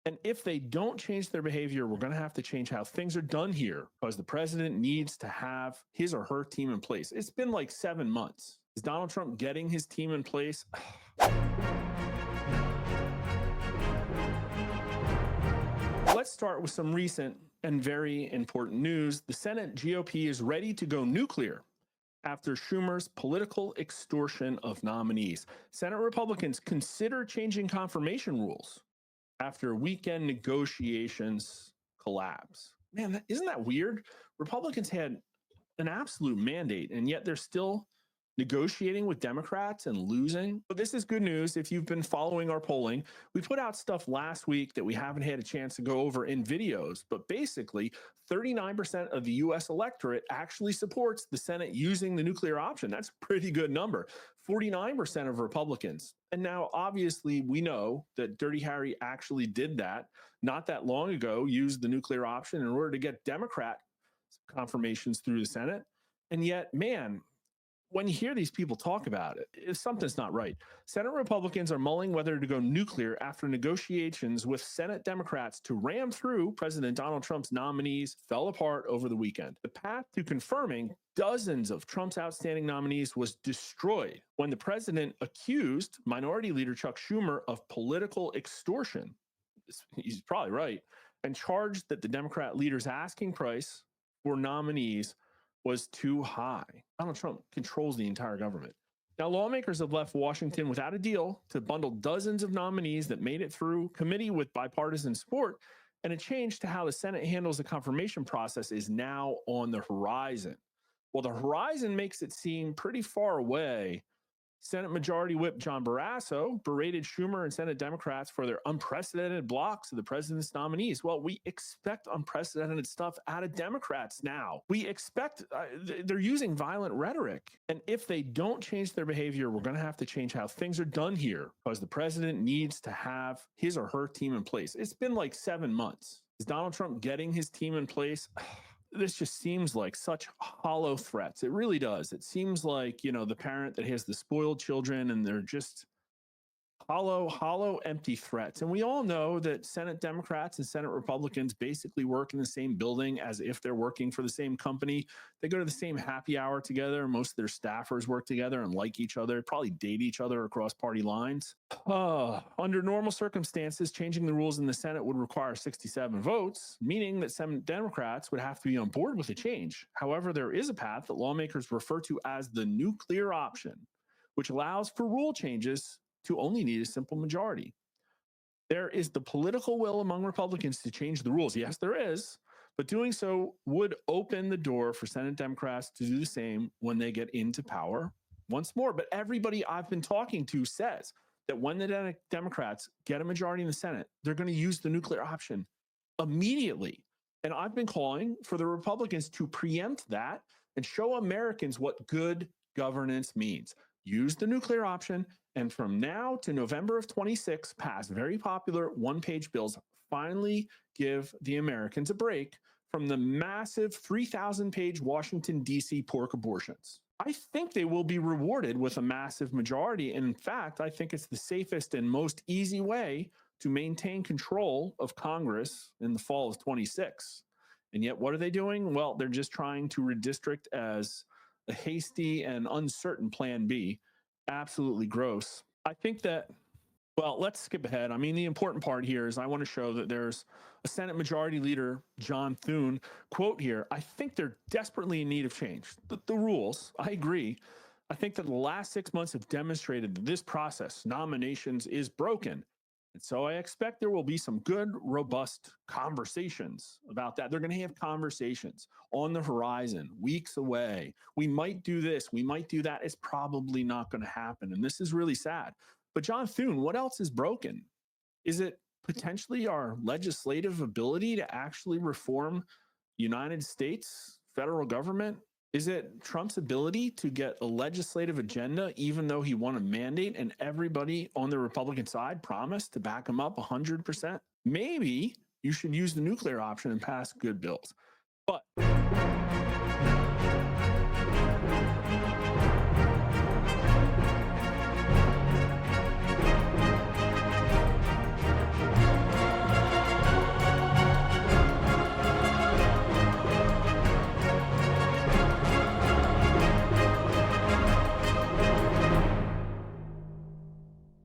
And if they don't change their behavior, we're going to have to change how things are done here because the president needs to have his or her team in place. It's been like 7 months. Is Donald Trump getting his team in place? Let's start with some recent and very important news. The Senate GOP is ready to go nuclear after Schumer's political extortion of nominees. Senate Republicans consider changing confirmation rules after weekend negotiations collapse. Man, isn't that weird? Republicans had an absolute mandate, and yet they're still negotiating with Democrats and losing. But this is good news if you've been following our polling. We put out stuff last week that we haven't had a chance to go over in videos, but basically 39% of the US electorate actually supports the Senate using the nuclear option. That's a pretty good number. 49% of Republicans. And now, obviously, we know that Dirty Harry actually did that not that long ago, used the nuclear option in order to get Democrat confirmations through the Senate. And yet, man, when you hear these people talk about it, something's not right. Senate Republicans are mulling whether to go nuclear after negotiations with Senate Democrats to ram through President Donald Trump's nominees fell apart over the weekend. The path to confirming dozens of Trump's outstanding nominees was destroyed when the president accused Minority Leader Chuck Schumer of political extortion. He's probably right, and charged that the Democrat leader's asking price for nominees was too high. Donald Trump controls the entire government. Now, lawmakers have left Washington without a deal to bundle dozens of nominees that made it through committee with bipartisan support, and a change to how the Senate handles the confirmation process is now on the horizon. Well, the horizon makes it seem pretty far away. Senate Majority Whip John Barrasso berated Schumer and Senate Democrats for their unprecedented blocks of the president's nominees. Well, we expect unprecedented stuff out of Democrats now. We expect they're using violent rhetoric. And if they don't change their behavior, we're going to have to change how things are done here because the president needs to have his or her team in place. It's been like 7 months. Is Donald Trump getting his team in place? This just seems like such hollow threats. It really does. It seems like, the parent that has the spoiled children and they're just hollow, empty threats. And we all know that Senate Democrats and Senate Republicans basically work in the same building as if they're working for the same company. They go to the same happy hour together. Most of their staffers work together and like each other, probably date each other across party lines. Under normal circumstances, changing the rules in the Senate would require 67 votes, meaning that some Democrats would have to be on board with the change. However, there is a path that lawmakers refer to as the nuclear option, which allows for rule changes to only need a simple majority. There is the political will among Republicans to change the rules. Yes, there is, but doing so would open the door for Senate Democrats to do the same when they get into power once more. But everybody I've been talking to says that when the Democrats get a majority in the Senate, they're going to use the nuclear option immediately. And I've been calling for the Republicans to preempt that and show Americans what good governance means. Use the nuclear option, and from now to November of 26, pass very popular one-page bills. Finally give the Americans a break from the massive 3,000-page Washington, D.C. pork abortions. I think they will be rewarded with a massive majority. And in fact, I think it's the safest and most easy way to maintain control of Congress in the fall of 26. And yet, what are they doing? Well, they're just trying to redistrict as a hasty and uncertain plan B. Absolutely gross. I think that, well, let's skip ahead. I mean, the important part here is I want to show that there's a Senate Majority Leader, John Thune, quote here, I think they're desperately in need of change. The rules, I agree. I think that the last 6 months have demonstrated that this process, nominations, is broken. And so I expect there will be some good, robust conversations about that. They're going to have conversations on the horizon, weeks away. We might do this, we might do that. It's probably not going to happen. And this is really sad. But John Thune, what else is broken? Is it potentially our legislative ability to actually reform United States federal government? Is it Trump's ability to get a legislative agenda, even though he won a mandate and everybody on the Republican side promised to back him up 100%? Maybe you should use the nuclear option and pass good bills. But